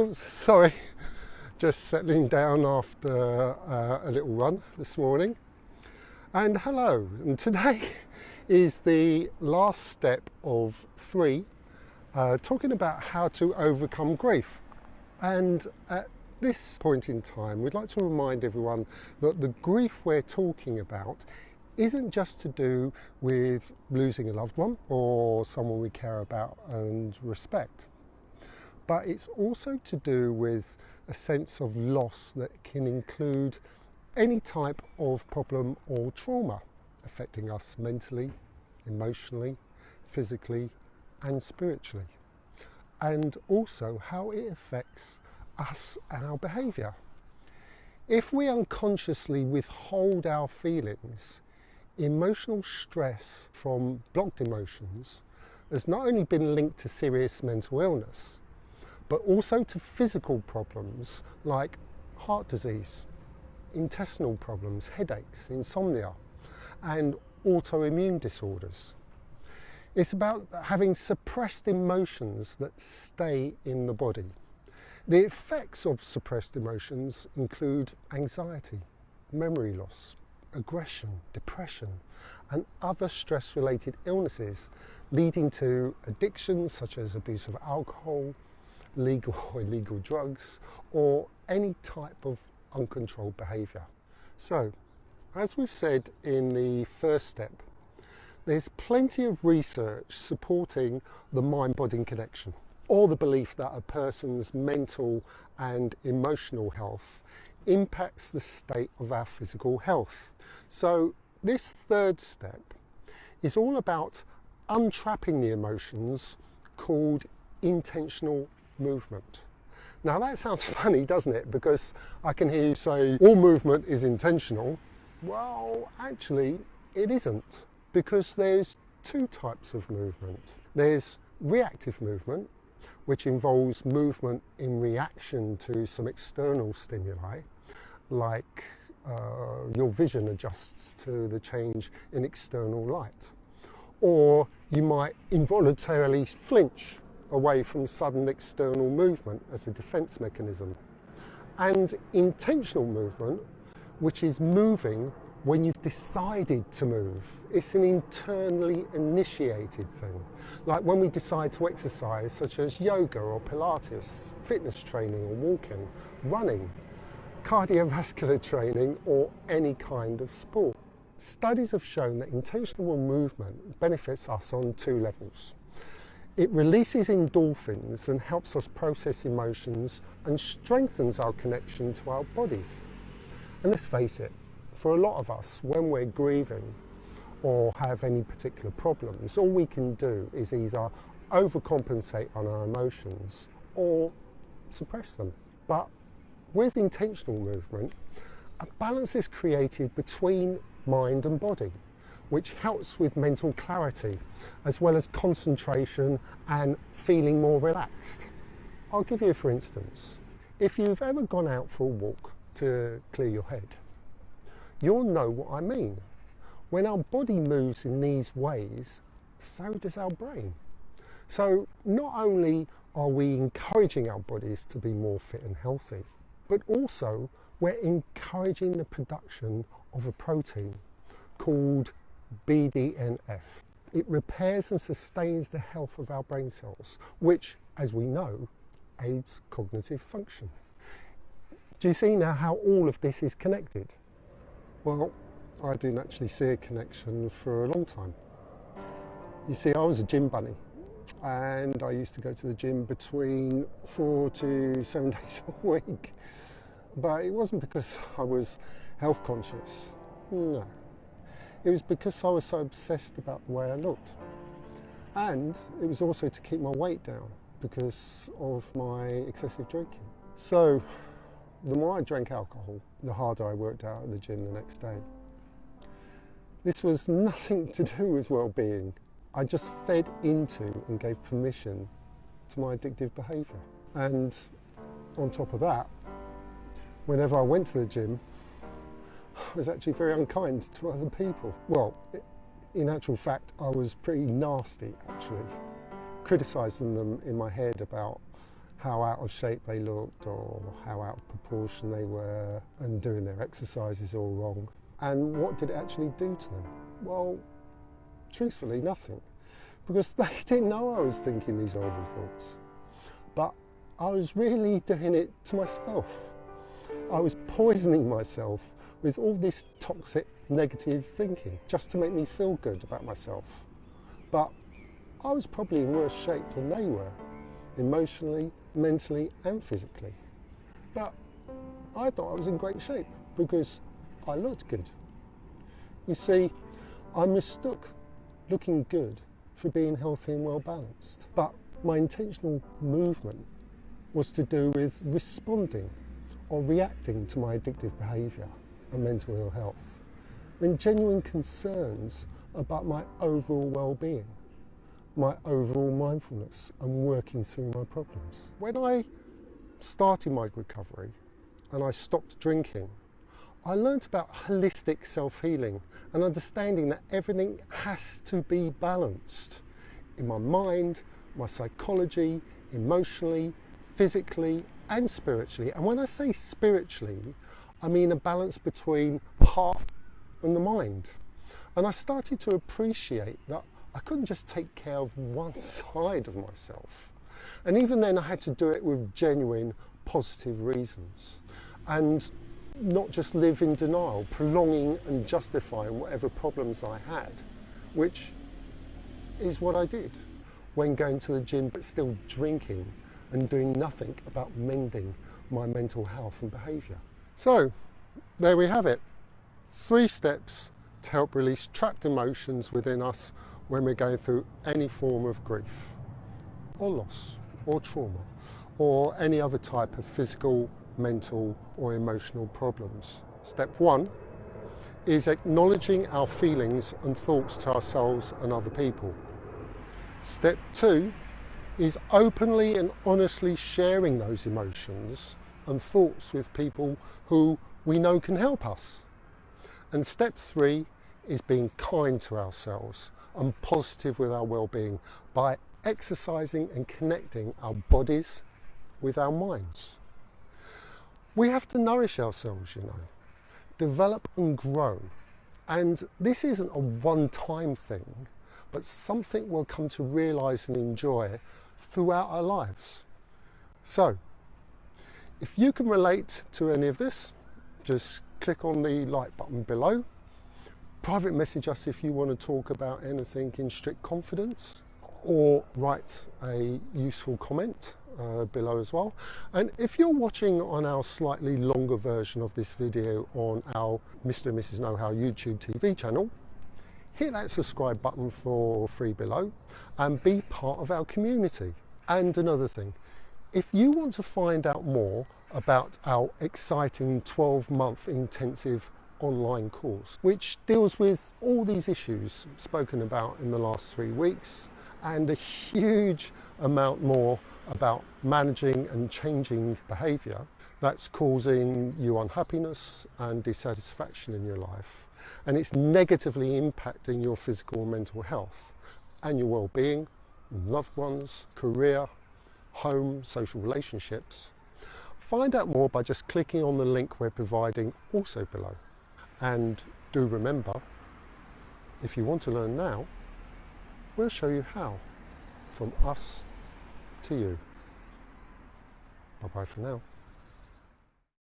Oh, sorry, just settling down after a little run this morning. And hello, and today is the last step of 3, talking about how to overcome grief. And at this point in time, we'd like to remind everyone that the grief we're talking about isn't just to do with losing a loved one or someone we care about and respect, but it's also to do with a sense of loss that can include any type of problem or trauma affecting us mentally, emotionally, physically and spiritually, and also how it affects us and our behaviour. If we unconsciously withhold our feelings, emotional stress from blocked emotions has not only been linked to serious mental illness, but also to physical problems like heart disease, intestinal problems, headaches, insomnia, and autoimmune disorders. It's about having suppressed emotions that stay in the body. The effects of suppressed emotions include anxiety, memory loss, aggression, depression, and other stress-related illnesses, leading to addictions such as abuse of alcohol, legal or illegal drugs, or any type of uncontrolled behaviour. So, as we've said in the first step, there's plenty of research supporting the mind-body connection, or the belief that a person's mental and emotional health impacts the state of our physical health. So this third step is all about untrapping the emotions, called intentional movement. Now that sounds funny, doesn't it? Because I can hear you say all movement is intentional. Well, actually it isn't, because there's 2 types of movement. There's reactive movement, which involves movement in reaction to some external stimuli, like your vision adjusts to the change in external light. Or you might involuntarily flinch away from sudden external movement as a defense mechanism. And intentional movement, which is moving when you've decided to move. It's an internally initiated thing, like when we decide to exercise, such as yoga or Pilates, fitness training or walking, running, cardiovascular training, or any kind of sport. Studies have shown that intentional movement benefits us on 2 levels. It releases endorphins and helps us process emotions and strengthens our connection to our bodies. And let's face it, for a lot of us, when we're grieving or have any particular problems, all we can do is either overcompensate on our emotions or suppress them. But with intentional movement, a balance is created between mind and body, which helps with mental clarity, as well as concentration and feeling more relaxed. I'll give you for instance. If you've ever gone out for a walk to clear your head, you'll know what I mean. When our body moves in these ways, so does our brain. So not only are we encouraging our bodies to be more fit and healthy, but also we're encouraging the production of a protein called BDNF. It repairs and sustains the health of our brain cells, which, as we know, aids cognitive function. Do you see now how all of this is connected? Well, I didn't actually see a connection for a long time. You see, I was a gym bunny, and I used to go to the gym between 4 to 7 days a week. But it wasn't because I was health conscious, no. It was because I was so obsessed about the way I looked. And it was also to keep my weight down because of my excessive drinking. So the more I drank alcohol, the harder I worked out at the gym the next day. This was nothing to do with well-being. I just fed into and gave permission to my addictive behaviour. And on top of that, whenever I went to the gym, I was actually very unkind to other people. Well, in actual fact, I was pretty nasty, actually, criticising them in my head about how out of shape they looked or how out of proportion they were and doing their exercises all wrong. And what did it actually do to them? Well, truthfully, nothing, because they didn't know I was thinking these horrible thoughts. But I was really doing it to myself. I was poisoning myself with all this toxic negative thinking just to make me feel good about myself. But I was probably in worse shape than they were, emotionally, mentally and physically. But I thought I was in great shape because I looked good. You see, I mistook looking good for being healthy and well balanced. But my intentional movement was to do with responding or reacting to my addictive behaviour and mental ill health, then genuine concerns about my overall well-being, my overall mindfulness and working through my problems. When I started my recovery and I stopped drinking, I learnt about holistic self-healing and understanding that everything has to be balanced in my mind, my psychology, emotionally, physically and spiritually. And when I say spiritually, I mean a balance between the heart and the mind. And I started to appreciate that I couldn't just take care of one side of myself. And even then I had to do it with genuine positive reasons and not just live in denial, prolonging and justifying whatever problems I had, which is what I did when going to the gym but still drinking and doing nothing about mending my mental health and behaviour. So there we have it. 3 steps to help release trapped emotions within us when we're going through any form of grief or loss or trauma or any other type of physical, mental or emotional problems. Step 1 is acknowledging our feelings and thoughts to ourselves and other people. Step 2 is openly and honestly sharing those emotions and thoughts with people who we know can help us. And step 3 is being kind to ourselves and positive with our well-being by exercising and connecting our bodies with our minds. We have to nourish ourselves, develop and grow. And this isn't a one-time thing, but something we'll come to realise and enjoy throughout our lives. So, if you can relate to any of this, just click on the like button below. Private message us if you want to talk about anything in strict confidence, or write a useful comment below as well. And if you're watching on our slightly longer version of this video on our Mr. and Mrs. Know How YouTube TV channel, hit that subscribe button for free below and be part of our community. And another thing, if you want to find out more about our exciting 12-month intensive online course, which deals with all these issues spoken about in the last 3 weeks and a huge amount more about managing and changing behaviour that's causing you unhappiness and dissatisfaction in your life, and it's negatively impacting your physical and mental health and your well-being, loved ones, career, home, social relationships. Find out more by just clicking on the link we're providing also below. And do remember, if you want to learn now, we'll show you how, from us to you. Bye bye for now.